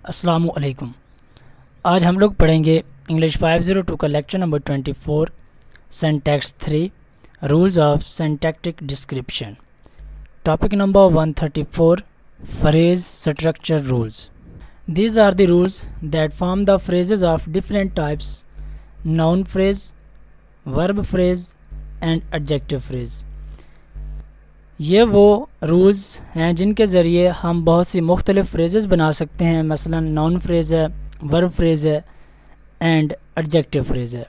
अस्सलामु अलैकुम। आज हम लोग पढ़ेंगे इंग्लिश 502 का lecture number 24 syntax 3 rules of syntactic description. Topic number 134 phrase structure rules. These are the rules that form the phrases of different types: noun phrase, verb phrase and adjective phrase। ये वो rules हैं जिनके ज़रिए हम बहुत सी मुख्तलिफ़ phrases बना सकते हैं। मसलन नाउन फ्रेज़ है, वर्ब फ्रेज़ है एंड एडजेक्टिव फ्रेज़ है।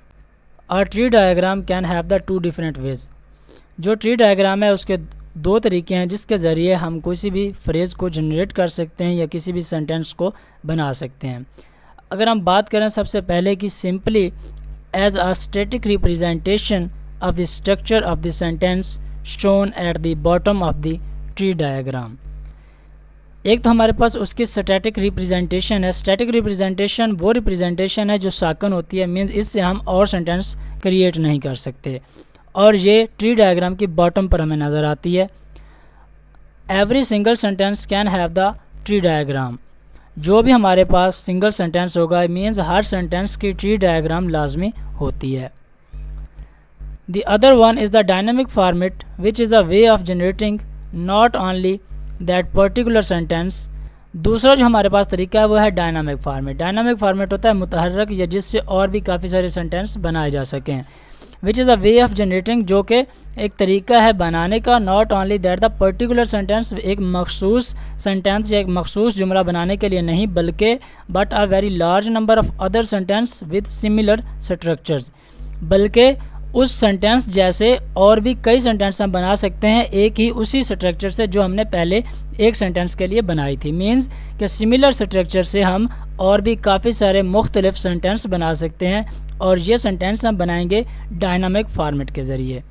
Are tree diagram can have the two different ways. जो ट्री डायग्राम है उसके दो तरीके हैं जिसके ज़रिए हम किसी भी फ्रेज़ को जनरेट कर सकते हैं या किसी भी सेंटेंस को बना सकते हैं। अगर हम बात करें सबसे पहले कि simply as a static representation of the structure of the sentence shown at the bottom of the tree diagram। एक तो हमारे पास उसकी स्टैटिक रिप्रेजेंटेशन है। स्टैटिक रिप्रेजेंटेशन वो रिप्रेजेंटेशन है जो साकन होती है, मीन्स इससे हम और सेंटेंस क्रिएट नहीं कर सकते, और ये ट्री डायग्राम की बॉटम पर हमें नज़र आती है। Every single sentence can have the tree diagram. जो भी हमारे पास सिंगल सेंटेंस होगा मीन्स हर सेंटेंस की ट्री डायग्राम लाजमी होती है। The other one is the dynamic format, which is a way of generating not only that particular sentence। दूसरा जो हमारे पास तरीका है वो है डायनामिक फार्मेट। डायनामिक फार्मेट होता है मुतहर्रक या जिससे और भी काफ़ी सारे सेंटेंस बनाए जा सकें। Which is a way of generating, जो कि एक तरीका है बनाने का। Not only that the particular sentence, एक मखसूस सेंटेंस या एक मखसूस जुमला बनाने के लिए नहीं, बल्कि but a very large number of other sentence with similar structures, बल्कि उस सेंटेंस जैसे और भी कई सेंटेंस हम बना सकते हैं एक ही उसी स्ट्रक्चर से जो हमने पहले एक सेंटेंस के लिए बनाई थी। मीन्स कि सिमिलर स्ट्रक्चर से हम और भी काफ़ी सारे मुख्तलिफ सेंटेंस बना सकते हैं, और ये सेंटेंस हम बनाएंगे डायनामिक फॉर्मेट के ज़रिए।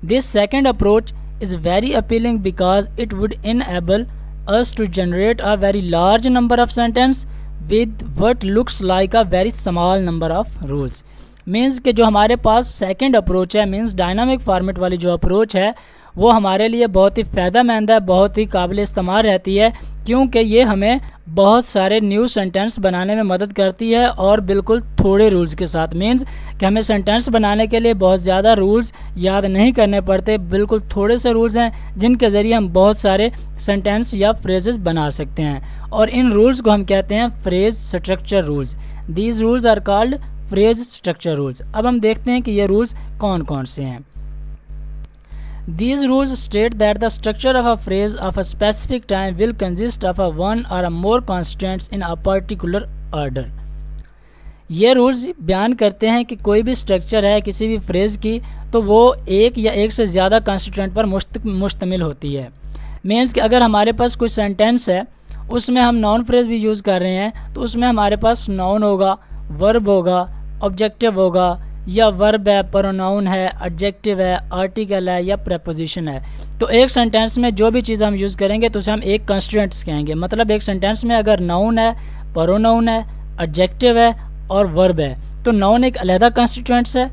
This second approach is very appealing because it would enable us to generate a very large number of sentence with what looks like a very small number of rules. Means कि जो हमारे पास second approach है, means dynamic format वाली जो approach है, वो हमारे लिए बहुत ही फ़ायदेमंद है, बहुत ही काबिल इस्तेमाल रहती है, क्योंकि ये हमें बहुत सारे न्यू सेंटेंस बनाने में मदद करती है और बिल्कुल थोड़े रूल्स के साथ। मीन्स कि हमें सेंटेंस बनाने के लिए बहुत ज़्यादा रूल्स याद नहीं करने पड़ते, बिल्कुल थोड़े से रूल्स हैं जिनके ज़रिए हम बहुत सारे सेंटेंस या फ्रेजेस बना सकते हैं, और इन रूल्स को हम कहते हैं phrase structure rules. These rules are called phrase structure rules. अब हम देखते हैं कि ये रूल्स कौन कौन से हैं। These rules state that the structure of a phrase of a specific time will consist of a one or a more constants in a particular order। ये रूल्स बयान करते हैं कि कोई भी स्ट्रक्चर है किसी भी फ्रेज़ की तो वो एक या एक से ज़्यादा कंस्टिट्यूएंट पर मुश्तमिल होती है। मीन्स कि अगर हमारे पास कोई सेंटेंस है उसमें हम नाउन फ्रेज़ भी यूज़ कर रहे हैं तो उसमें हमारे पास नाउन होगा, वर्ब होगा, ऑब्जेक्टिव होगा, या वर्ब है, प्रोनाउन है, एडजेक्टिव है, आर्टिकल है या प्रेपोजिशन है। तो एक सेंटेंस में जो भी चीज़ हम यूज़ करेंगे तो उसे हम एक कंस्टिट्यूएंट्स कहेंगे। मतलब एक सेंटेंस में अगर नाउन है, प्रोनाउन है, एडजेक्टिव है और वर्ब है तो नाउन एक अलहदा कंस्टिट्यूएंट्स है,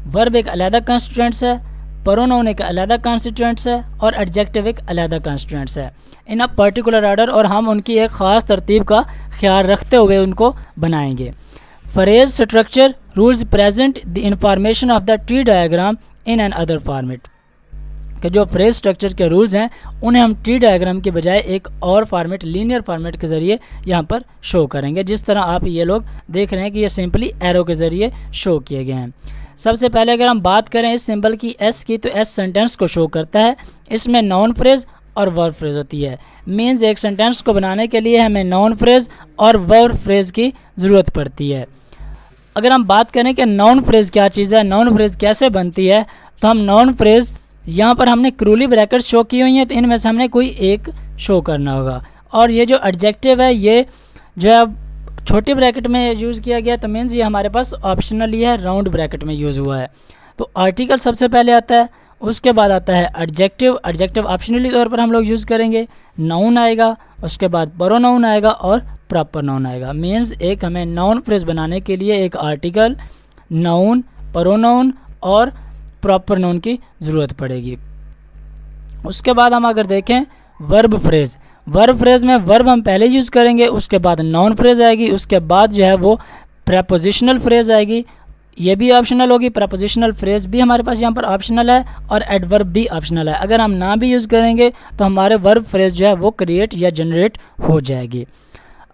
वर्ब एक अलहदा कंस्टिट्यूएंट्स है, प्रोनाउन एक अलहदा कंस्टिट्यूएंट्स है और एडजेक्टिव एक अलहदा कंस्टिट्यूएंट्स है इन अ पर्टिकुलर ऑर्डर, और हम उनकी एक ख़ास तरतीब का ख्याल रखते हुए उनको बनाएंगे। Phrase structure rules present the information of the tree diagram in an other format. कि जो फ्रेज स्ट्रक्चर के रूल्स हैं उन्हें हम ट्री डायग्राम के बजाय एक और फॉर्मेट, लीनियर फॉर्मेट के ज़रिए यहाँ पर शो करेंगे, जिस तरह आप ये लोग देख रहे हैं कि ये सिंपली एरो के ज़रिए शो किए गए हैं। सबसे पहले अगर हम बात करें इस सिंबल की एस की, तो एस सेंटेंस को शो करता है। इसमें नाउन फ्रेज और वर्ब फ्रेज होती है। मीन्स एक सेंटेंस को बनाने के लिए हमें नाउन फ्रेज और वर्ब फ्रेज की ज़रूरत पड़ती है। अगर हम बात करें कि नाउन फ्रेज़ क्या चीज़ है, नाउन फ्रेज़ कैसे बनती है, तो हम नाउन फ्रेज़ यहाँ पर हमने क्रूली ब्रैकेट शो की हुई हैं, तो इनमें से हमने कोई एक शो करना होगा। और ये जो एडजेक्टिव है ये जो है छोटी ब्रैकेट में यूज़ किया गया, तो मीन्स ये हमारे पास ऑप्शनली है, राउंड ब्रैकेट में यूज़ हुआ है। तो आर्टिकल सबसे पहले आता है, उसके बाद आता है एडजेक्टिव। एडजेक्टिव ऑप्शनली तौर पर हम लोग यूज़ करेंगे। नाउन आएगा, उसके बाद प्रोनाउन आएगा और प्रॉपर नाउन आएगा। मीन्स एक हमें नाउन फ्रेज बनाने के लिए एक आर्टिकल, नाउन, प्रोनाउन और प्रॉपर नाउन की ज़रूरत पड़ेगी। उसके बाद हम अगर देखें वर्ब फ्रेज़, वर्ब फ्रेज में वर्ब हम पहले यूज़ करेंगे, उसके बाद नाउन फ्रेज आएगी, उसके बाद जो है वो प्रेपोजिशनल फ्रेज आएगी, ये भी ऑप्शनल होगी। प्रपोजिशनल फ्रेज भी हमारे पास यहाँ पर ऑप्शनल है और एडवर्ब भी ऑप्शनल है। अगर हम ना भी यूज़ करेंगे तो हमारे वर्ब फ्रेज जो है वो क्रिएट या जनरेट हो जाएगी।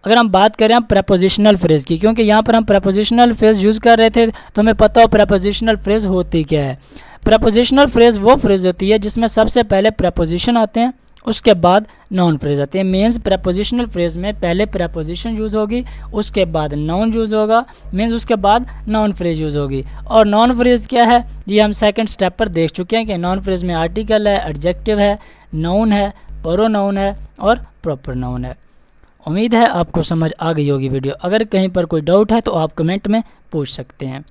अगर हम बात करें हम प्रपोजिशनल फ्रेज की, क्योंकि यहाँ पर हम प्रपोजिशनल फ्रेज यूज़ कर रहे थे तो हमें पता हो प्रपोजिशनल फ्रेज होती क्या है। प्रपोजिशनल फ्रेज वो फ्रेज होती है जिसमें सबसे पहले प्रपोजिशन आते हैं, उसके बाद नाउन फ्रेज आते हैं। मीन्स प्रपोजिशनल फ्रेज में पहले प्रपोजिशन यूज़ होगी, उसके बाद नाउन यूज़ होगा, मीन्स उसके बाद नाउन फ्रेज यूज़ होगी। और नाउन फ्रेज क्या है ये हम सेकंड स्टेप पर देख चुके हैं कि नाउन फ्रेज में आर्टिकल है, एडजेक्टिव है, नाउन है, प्रोनाउन है और प्रॉपर नाउन है। उम्मीद है आपको समझ आ गई होगी वीडियो। अगर कहीं पर कोई डाउट है तो आप कमेंट में पूछ सकते हैं।